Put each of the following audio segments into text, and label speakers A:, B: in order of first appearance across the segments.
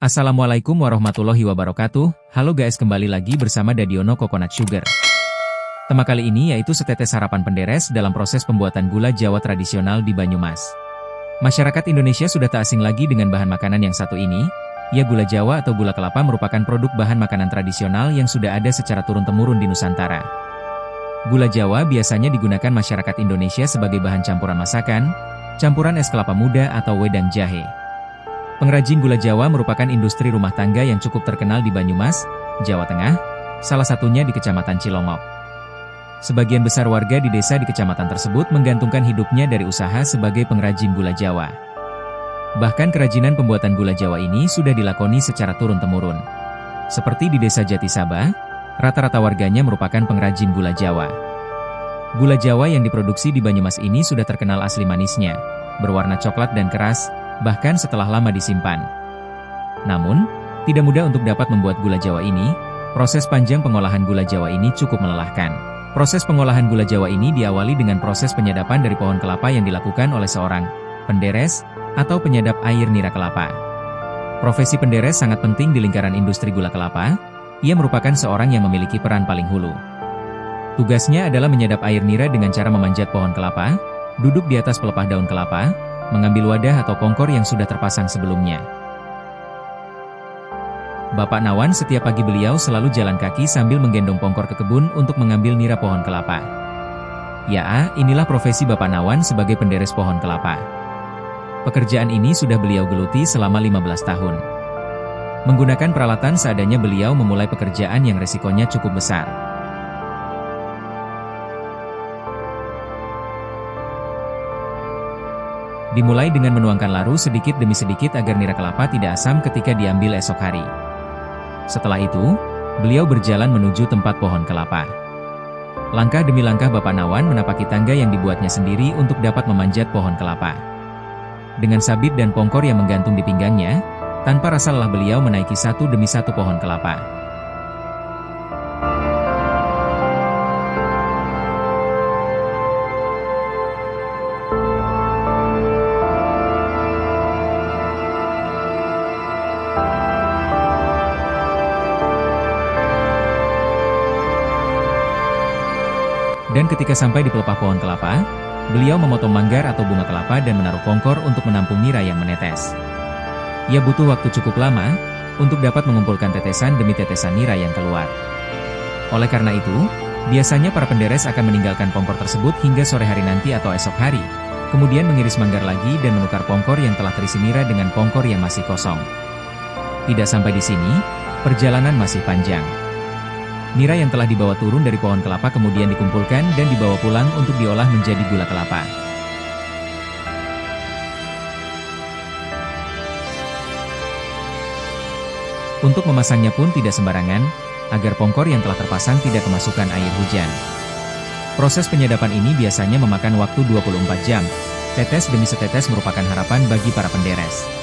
A: Assalamualaikum warahmatullahi wabarakatuh. Halo guys, kembali lagi bersama Dadiono Coconut Sugar. Tema kali ini yaitu setetes harapan penderes dalam proses pembuatan gula Jawa tradisional di Banyumas. Masyarakat Indonesia sudah tak asing lagi dengan bahan makanan yang satu ini. Ya, gula Jawa atau gula kelapa merupakan produk bahan makanan tradisional yang sudah ada secara turun-temurun di Nusantara. Gula Jawa biasanya digunakan masyarakat Indonesia sebagai bahan campuran masakan, campuran es kelapa muda atau wedang jahe. Pengrajin gula Jawa merupakan industri rumah tangga yang cukup terkenal di Banyumas, Jawa Tengah, salah satunya di Kecamatan Cilongok. Sebagian besar warga di desa di kecamatan tersebut menggantungkan hidupnya dari usaha sebagai pengrajin gula Jawa. Bahkan kerajinan pembuatan gula Jawa ini sudah dilakoni secara turun-temurun. Seperti di desa Jatisaba, rata-rata warganya merupakan pengrajin gula Jawa. Gula Jawa yang diproduksi di Banyumas ini sudah terkenal asli manisnya, berwarna coklat dan keras, bahkan setelah lama disimpan. Namun, tidak mudah untuk dapat membuat gula Jawa ini. Proses panjang pengolahan gula Jawa ini cukup melelahkan. Proses pengolahan gula Jawa ini diawali dengan proses penyadapan dari pohon kelapa yang dilakukan oleh seorang penderes atau penyadap air nira kelapa. Profesi penderes sangat penting di lingkaran industri gula kelapa. Ia merupakan seorang yang memiliki peran paling hulu. Tugasnya adalah menyadap air nira dengan cara memanjat pohon kelapa, duduk di atas pelepah daun kelapa, mengambil wadah atau pongkor yang sudah terpasang sebelumnya. Bapak Nawan setiap pagi beliau selalu jalan kaki sambil menggendong pongkor ke kebun untuk mengambil nira pohon kelapa. Ya, inilah profesi Bapak Nawan sebagai penderes pohon kelapa. Pekerjaan ini sudah beliau geluti selama 15 tahun. Menggunakan peralatan seadanya beliau memulai pekerjaan yang resikonya cukup besar. Dimulai dengan menuangkan laru sedikit demi sedikit agar nira kelapa tidak asam ketika diambil esok hari. Setelah itu, beliau berjalan menuju tempat pohon kelapa. Langkah demi langkah Bapak Nawan menapaki tangga yang dibuatnya sendiri untuk dapat memanjat pohon kelapa. Dengan sabit dan pongkor yang menggantung di pinggangnya, tanpa rasa lelah beliau menaiki satu demi satu pohon kelapa. Dan ketika sampai di pelepah pohon kelapa, beliau memotong manggar atau bunga kelapa dan menaruh pongkor untuk menampung nira yang menetes. Ia butuh waktu cukup lama untuk dapat mengumpulkan tetesan demi tetesan nira yang keluar. Oleh karena itu, biasanya para penderes akan meninggalkan pongkor tersebut hingga sore hari nanti atau esok hari, kemudian mengiris manggar lagi dan menukar pongkor yang telah terisi nira dengan pongkor yang masih kosong. Tidak sampai di sini, perjalanan masih panjang. Nira yang telah dibawa turun dari pohon kelapa kemudian dikumpulkan dan dibawa pulang untuk diolah menjadi gula kelapa. Untuk memasangnya pun tidak sembarangan, agar pongkor yang telah terpasang tidak kemasukan air hujan. Proses penyadapan ini biasanya memakan waktu 24 jam. Tetes demi setetes merupakan harapan bagi para penderes.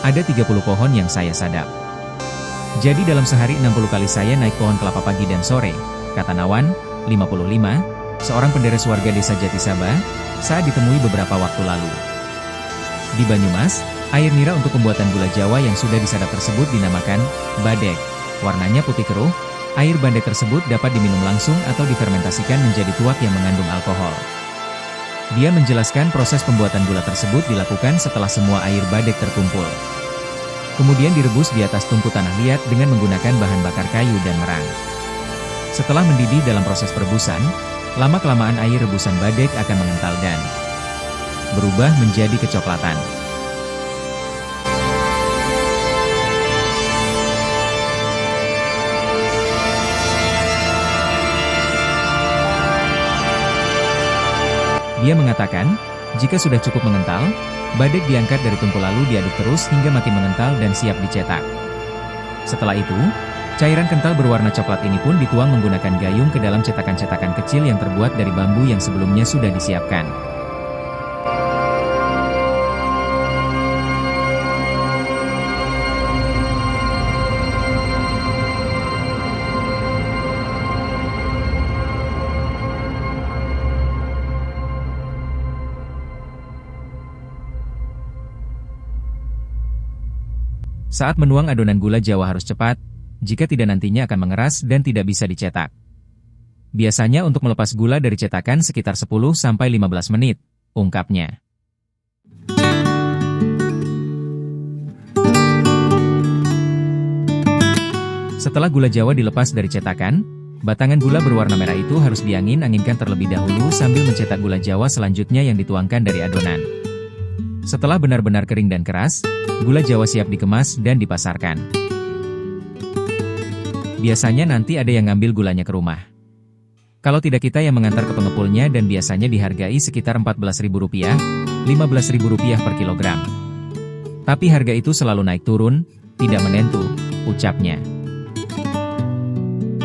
A: Ada 30 pohon yang saya sadap. Jadi dalam sehari 60 kali saya naik pohon kelapa pagi dan sore, kata Nawan, 55, seorang penderes warga desa Jatisaba, saat ditemui beberapa waktu lalu. Di Banyumas, air nira untuk pembuatan gula Jawa yang sudah disadap tersebut dinamakan badek. Warnanya putih keruh. Air badek tersebut dapat diminum langsung atau difermentasikan menjadi tuak yang mengandung alkohol. Dia menjelaskan proses pembuatan gula tersebut dilakukan setelah semua air badek terkumpul. Kemudian direbus di atas tungku tanah liat dengan menggunakan bahan bakar kayu dan merang. Setelah mendidih dalam proses perebusan, lama-kelamaan air rebusan badek akan mengental dan berubah menjadi kecoklatan. Dia mengatakan, jika sudah cukup mengental, badek diangkat dari tungku lalu diaduk terus hingga makin mengental dan siap dicetak. Setelah itu, Cairan kental berwarna coklat ini pun dituang menggunakan gayung ke dalam cetakan-cetakan kecil yang terbuat dari bambu yang sebelumnya sudah disiapkan. Saat menuang adonan gula Jawa harus cepat, jika tidak nantinya akan mengeras dan tidak bisa dicetak. Biasanya untuk melepas gula dari cetakan sekitar 10-15 menit, ungkapnya. Setelah gula Jawa dilepas dari cetakan, batangan gula berwarna merah itu harus diangin-anginkan terlebih dahulu sambil mencetak gula Jawa selanjutnya yang dituangkan dari adonan. Setelah benar-benar kering dan keras, gula Jawa siap dikemas dan dipasarkan. Biasanya nanti ada yang ngambil gulanya ke rumah. Kalau tidak kita yang mengantar ke pengepulnya dan biasanya dihargai sekitar Rp14.000, Rp15.000 per kilogram. Tapi harga itu selalu naik turun, tidak menentu, ucapnya.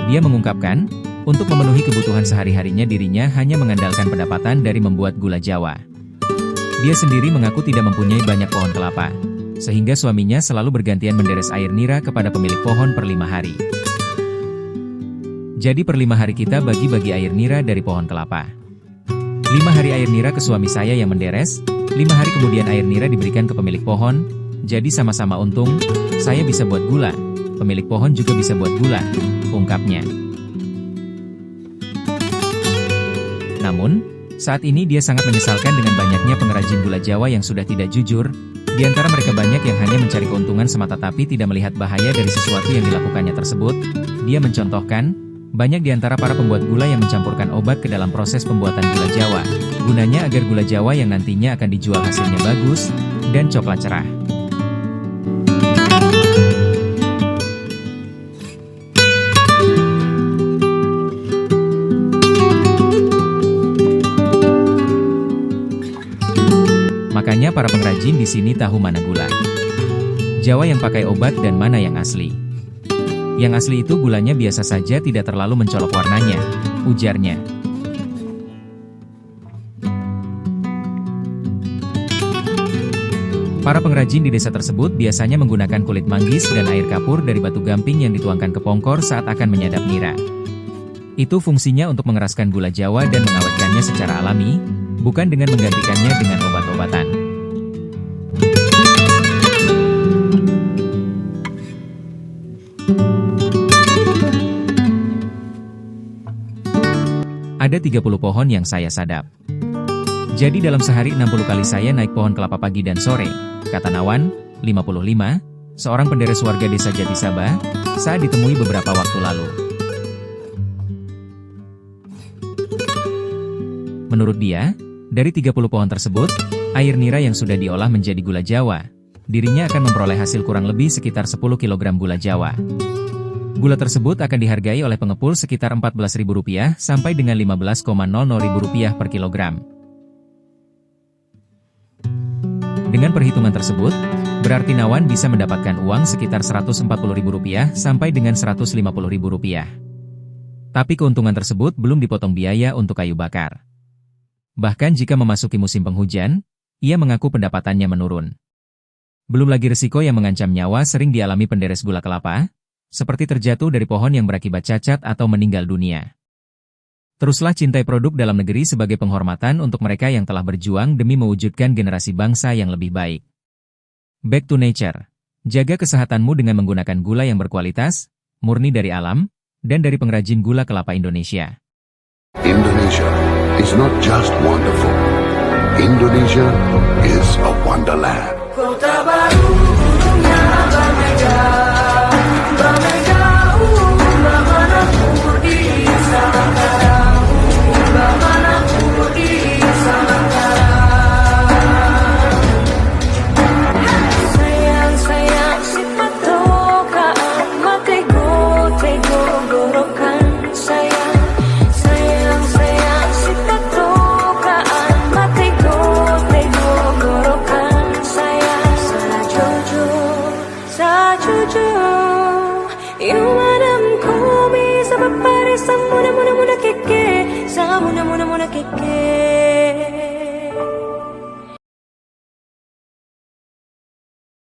A: Dia mengungkapkan, untuk memenuhi kebutuhan sehari-harinya dirinya hanya mengandalkan pendapatan dari membuat gula Jawa. Dia sendiri mengaku tidak mempunyai banyak pohon kelapa, sehingga suaminya selalu bergantian menderes air nira kepada pemilik pohon per 5 hari. Jadi per 5 hari kita bagi-bagi air nira dari pohon kelapa. 5 hari air nira ke suami saya yang menderes, 5 hari kemudian air nira diberikan ke pemilik pohon, jadi sama-sama untung, saya bisa buat gula, pemilik pohon juga bisa buat gula, ungkapnya. Namun, saat ini dia sangat menyesalkan dengan banyaknya pengrajin gula Jawa yang sudah tidak jujur, di antara mereka banyak yang hanya mencari keuntungan semata tapi tidak melihat bahaya dari sesuatu yang dilakukannya tersebut. Dia mencontohkan, banyak di antara para pembuat gula yang mencampurkan obat ke dalam proses pembuatan gula Jawa, gunanya agar gula Jawa yang nantinya akan dijual hasilnya bagus dan coklat cerah. Makanya para pengrajin di sini tahu mana gula Jawa yang pakai obat dan mana yang asli. Yang asli itu gulanya biasa saja tidak terlalu mencolok warnanya, ujarnya. Para pengrajin di desa tersebut biasanya menggunakan kulit manggis dan air kapur dari batu gamping yang dituangkan ke pongkor saat akan menyadap nira. Itu fungsinya untuk mengeraskan gula Jawa dan mengawetkannya secara alami, bukan dengan menggantikannya dengan obat-obatan. Ada 30 pohon yang saya sadap. Jadi dalam sehari 60 kali saya naik pohon kelapa pagi dan sore, kata Nawan, 55, seorang penderes warga desa Jatisaba, saat ditemui beberapa waktu lalu. Menurut dia, dari 30 pohon tersebut, air nira yang sudah diolah menjadi gula Jawa, dirinya akan memperoleh hasil kurang lebih sekitar 10 kg gula Jawa. Gula tersebut akan dihargai oleh pengepul sekitar Rp14.000 sampai dengan Rp15.0000 per kilogram. Dengan perhitungan tersebut, berarti Nawan bisa mendapatkan uang sekitar Rp140.000 sampai dengan Rp150.000. Tapi keuntungan tersebut belum dipotong biaya untuk kayu bakar. Bahkan jika memasuki musim penghujan, ia mengaku pendapatannya menurun. Belum lagi risiko yang mengancam nyawa sering dialami penderes gula kelapa, seperti terjatuh dari pohon yang berakibat cacat atau meninggal dunia. Teruslah cintai produk dalam negeri sebagai penghormatan untuk mereka yang telah berjuang demi mewujudkan generasi bangsa yang lebih baik. Back to nature. Jaga kesehatanmu dengan menggunakan gula yang berkualitas, murni dari alam, dan dari pengrajin gula kelapa Indonesia.
B: Indonesia is not just wonderful. Indonesia is a wonderland.
C: Kota baru gunungnya berbeda, berbeda bagaimana kubur di Samangkara, bagaimana kubur di Samangkara. Sayang sayang si patokaan, matego tego gorokan sayang, sayang sayang si patokaan, matego tego gorokan. Sa jujur, you wanna papare sa muna keke, sa muna keke.